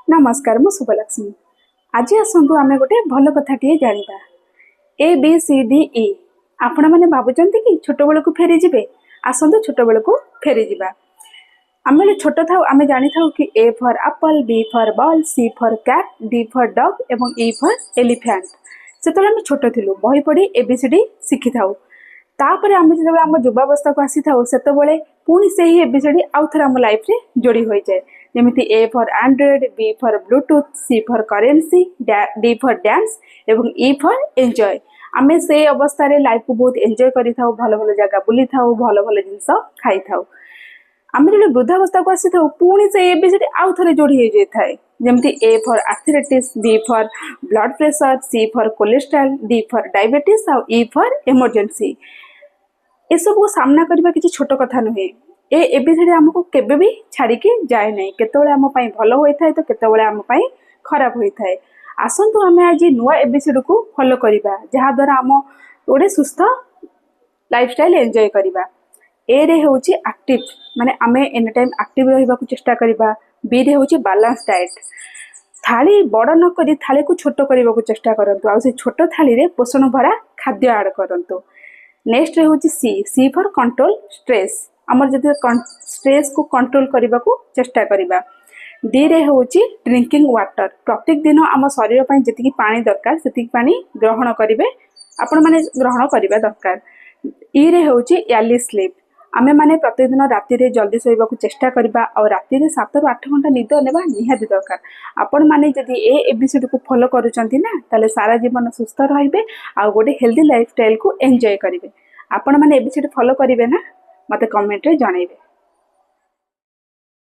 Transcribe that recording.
नमस्कार मु शुभलक्ष्मी। आज आसतु आम गोटे भल कथाटे जाना ABCDE। आपण मैंने भावुंट कि छोट बेलू को फेरी जी आसतु छोट बेलू को फेरी जा। आम छोट था आम जानी था कि A for apple, B for ball, C for cat, D for dog एवं E फॉर एलिफेंट। से आम छोट थिलु बही पढ़ी ABCD शिखि था। तापर आम जो आम युवावस्था को आसी था से पुणी से ही ABCD आउ थे आम लाइफ रे जोड़ी हो जाए। जमी A for Android, B for Bluetooth, C for currency, D for dance एवं E फॉर एंजॉय। आम से अवस्था रे लाइफ को बहुत एंजॉय करि थाउ, भल भल जगह बुली थाउ, भल भल जिनस खाई थाउ। आम जो वृद्धावस्था को आसी था पुणी से ABCD आउ थे जोड़ी हो जाए। जमती A for arthritis, B for blood pressure, C for cholesterol, D for diabetes और E फॉर इमरजेंसी। एसबू को सामना करने किसी छोट कथा नुहे। ABCD आमको केबे भी छाड़ी जाए ना, केतबेले आम पई भल होइथाय तो केतबेले आम पई खराब होइथाय। आसंतु आमे आज नुआ ABCD को फॉलो करिबा, जहा द्वारा आम गोटे सुस्थ लाइफस्टाइल एंजॉय करिबा। ए रे होची एक्टिव, माने आमे एनी टाइम एक्टिव रहबा को चेष्टा करिबा। बी रे होची बैलेंस डाइट। थाली बड़ न करी थाली को छोट करबा को चेष्टा करंतु, आ से छोट थाली रे पोषण भरा खाद्य ऐड करंतु। नेक्स्ट होची सी फॉर कंट्रोल स्ट्रेस। आमर जदि स्ट्रेस को कंट्रोल करने को चेष्टा करिबा। डी रे होची ड्रिंकिंग वाटर। प्रत्येक दिन आम शरीर पई जतिकी पानी दरकार सेतिकी पानी ग्रहण करिवे, आपण माने ग्रहण करिबा दरकार। ई रे होची अर्ली स्लीप। आमे माने प्रत्येक दिन राति रे जल्दी सोइबा को चेष्टा करिबा और राति रे 7 ରୁ 8 घंटा निद नेबा निहाती दरकार। आपण माने जदि ABCD को फॉलो करूचंती ना ताले सारा जीवन सुस्थ रहिबे आ गोटे हेल्दी लाइफस्टाइल को एंजॉय करिवे। आपण माने ABCD फॉलो करिवे ना, मते कमेंट रे जणाइबे।